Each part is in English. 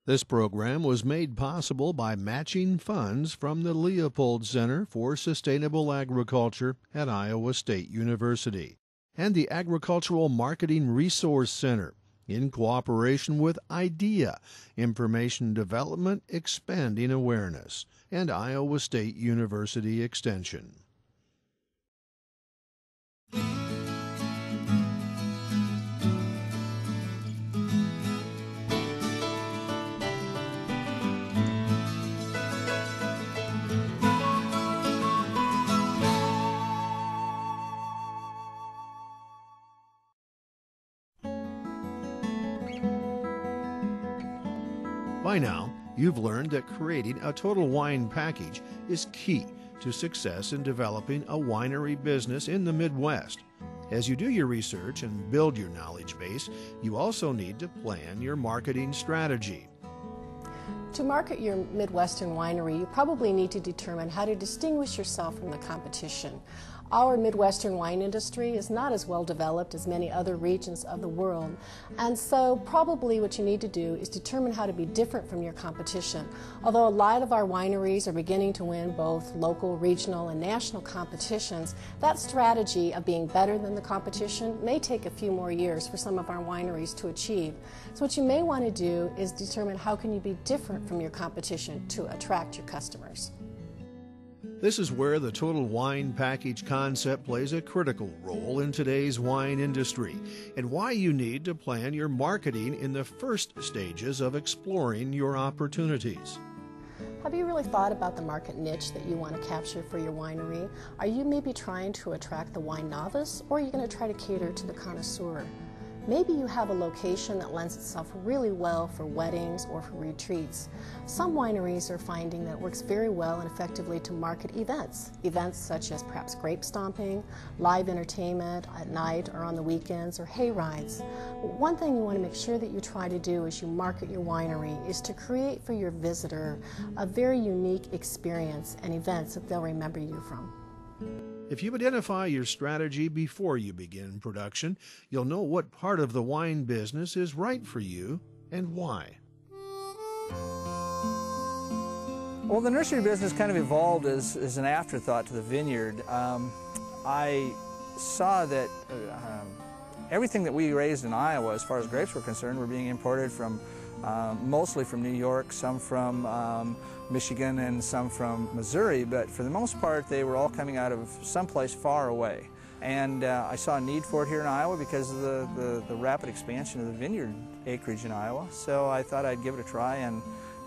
This program was made possible by matching funds from the Leopold Center for Sustainable Agriculture at Iowa State University and the Agricultural Marketing Resource Center in cooperation with IDEA, Information Development Expanding Awareness, and Iowa State University Extension. By now, you've learned that creating a total wine package is key to success in developing a winery business in the Midwest. As you do your research and build your knowledge base, you also need to plan your marketing strategy. To market your Midwestern winery, you probably need to determine how to distinguish yourself from the competition. Our Midwestern wine industry is not as well developed as many other regions of the world, and so probably what you need to do is determine how to be different from your competition. Although a lot of our wineries are beginning to win both local, regional, and national competitions, that strategy of being better than the competition may take a few more years for some of our wineries to achieve. So what you may want to do is determine how can you be different from your competition to attract your customers. This is where the total wine package concept plays a critical role in today's wine industry, and why you need to plan your marketing in the first stages of exploring your opportunities. Have you really thought about the market niche that you want to capture for your winery? Are you maybe trying to attract the wine novice, or are you going to try to cater to the connoisseur? Maybe you have a location that lends itself really well for weddings or for retreats. Some wineries are finding that it works very well and effectively to market events such as perhaps grape stomping, live entertainment at night or on the weekends, or hay rides. One thing you want to make sure that you try to do as you market your winery is to create for your visitor a very unique experience and events that they'll remember you from. If you identify your strategy before you begin production, you'll know what part of the wine business is right for you and why. Well, the nursery business kind of evolved as an afterthought to the vineyard. I saw that everything that we raised in Iowa, as far as grapes were concerned, were being imported from mostly from New York, some from Michigan, and some from Missouri, but for the most part they were all coming out of someplace far away. And I saw a need for it here in Iowa because of the rapid expansion of the vineyard acreage in Iowa, so I thought I'd give it a try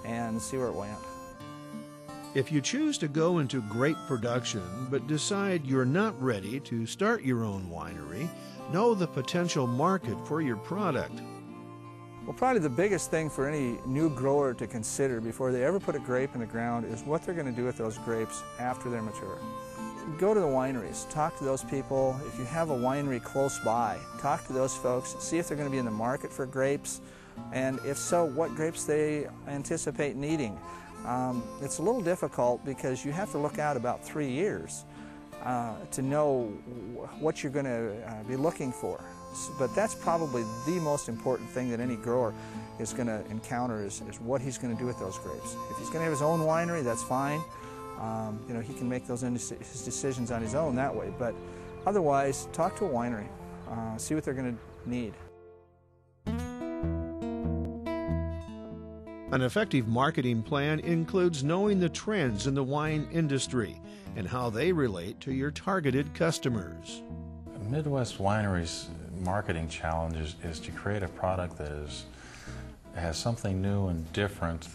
and see where it went. If you choose to go into grape production but decide you're not ready to start your own winery, know the potential market for your product. Well, probably the biggest thing for any new grower to consider before they ever put a grape in the ground is what they're going to do with those grapes after they're mature. Go to the wineries, talk to those people. If you have a winery close by, talk to those folks, see if they're going to be in the market for grapes, and if so, what grapes they anticipate needing. It's a little difficult because you have to look out about 3 years to know what you're going to be looking for. But that's probably the most important thing that any grower is going to encounter is what he's going to do with those grapes. If he's going to have his own winery, that's fine. You know, he can make those his decisions on his own that way. But otherwise, talk to a winery, see what they're going to need. An effective marketing plan includes knowing the trends in the wine industry and how they relate to your targeted customers. Midwest wineries' marketing challenge is to create a product that has something new and different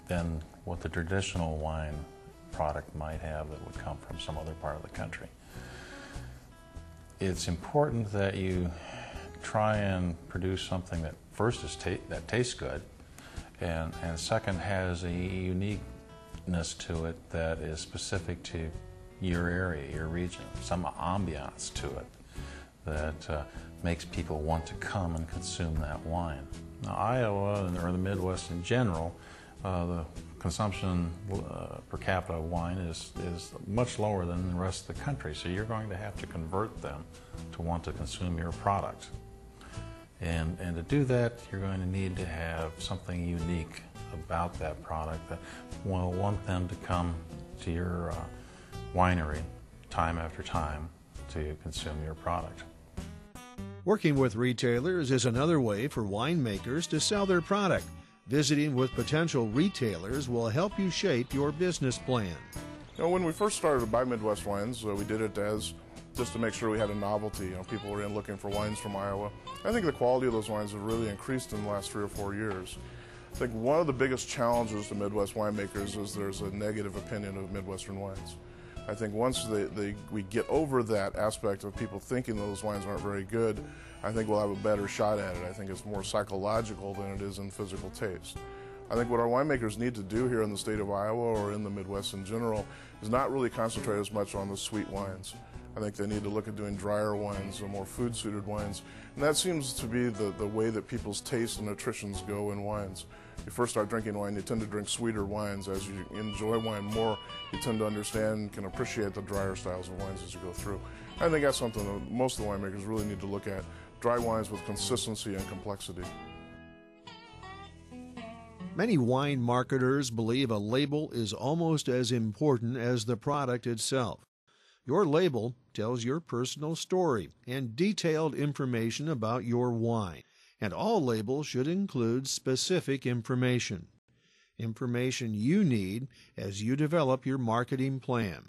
than what the traditional wine product might have that would come from some other part of the country. It's important that you try and produce something that first is that tastes good, and second has a uniqueness to it that is specific to your area, your region, some ambiance to it that makes people want to come and consume that wine. Now, Iowa, or the Midwest in general, the consumption per capita of wine is much lower than the rest of the country, so you're going to have to convert them to want to consume your product. And to do that, you're going to need to have something unique about that product that will want them to come to your winery time after time to consume your product. Working with retailers is another way for winemakers to sell their product. Visiting with potential retailers will help you shape your business plan. You know, when we first started to buy Midwest wines, we did it as just to make sure we had a novelty. You know, people were in looking for wines from Iowa. I think the quality of those wines have really increased in the last 3 or 4 years. I think one of the biggest challenges to Midwest winemakers is there's a negative opinion of Midwestern wines. I think once we get over that aspect of people thinking those wines aren't very good, I think we'll have a better shot at it. I think it's more psychological than it is in physical taste. I think what our winemakers need to do here in the state of Iowa or in the Midwest in general is not really concentrate as much on the sweet wines. I think they need to look at doing drier wines and more food-suited wines. And that seems to be the way that people's tastes and nutritions go in wines. You first start drinking wine, you tend to drink sweeter wines. As you enjoy wine more, you tend to understand and can appreciate the drier styles of wines as you go through. I think that's something that most of the winemakers really need to look at. Dry wines with consistency and complexity. Many wine marketers believe a label is almost as important as the product itself. Your label tells your personal story and detailed information about your wine, and all labels should include specific information. Information you need as you develop your marketing plan.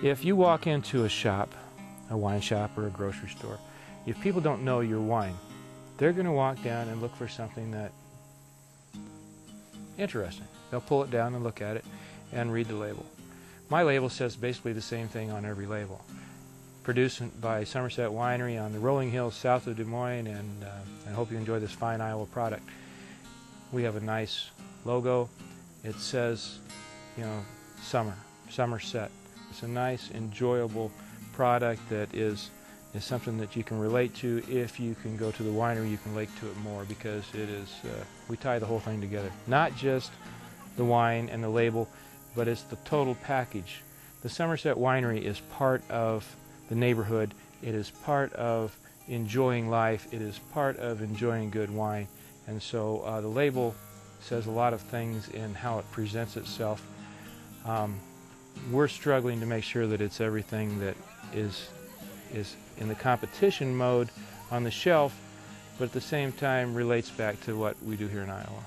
If you walk into a shop, a wine shop or a grocery store, if people don't know your wine, they're going to walk down and look for something that interesting. They'll pull it down and look at it and read the label. My label says basically the same thing on every label. Produced by Somerset Winery on the rolling hills south of Des Moines, and I hope you enjoy this fine Iowa product. We have a nice logo. It says, you know, Somerset. It's a nice, enjoyable product that is something that you can relate to. If you can go to the winery, you can relate to it more, because it is, we tie the whole thing together. Not just the wine and the label, but it's the total package. The Somerset Winery is part of the neighborhood. It is part of enjoying life. It is part of enjoying good wine. And so the label says a lot of things in how it presents itself. We're struggling to make sure that it's everything that is in the competition mode on the shelf, but at the same time relates back to what we do here in Iowa.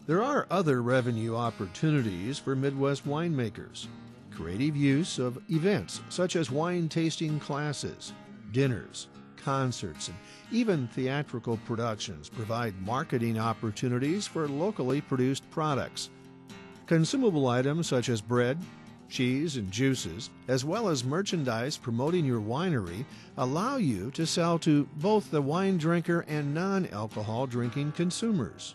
There are other revenue opportunities for Midwest winemakers. Creative use of events such as wine tasting classes, dinners, concerts, and even theatrical productions provide marketing opportunities for locally produced products. Consumable items such as bread, cheese, and juices, as well as merchandise promoting your winery, allow you to sell to both the wine drinker and non-alcohol drinking consumers.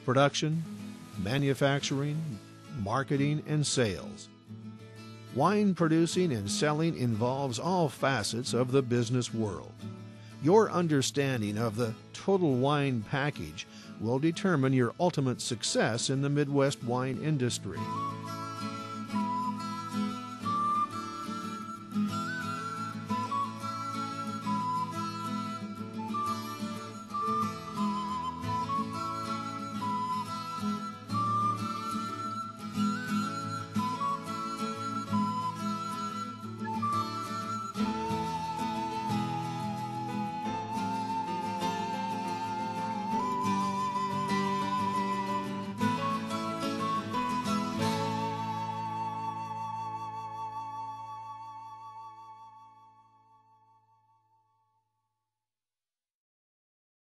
Production, manufacturing, marketing, and sales. Wine producing and selling involves all facets of the business world. Your understanding of the total wine package will determine your ultimate success in the Midwest wine industry.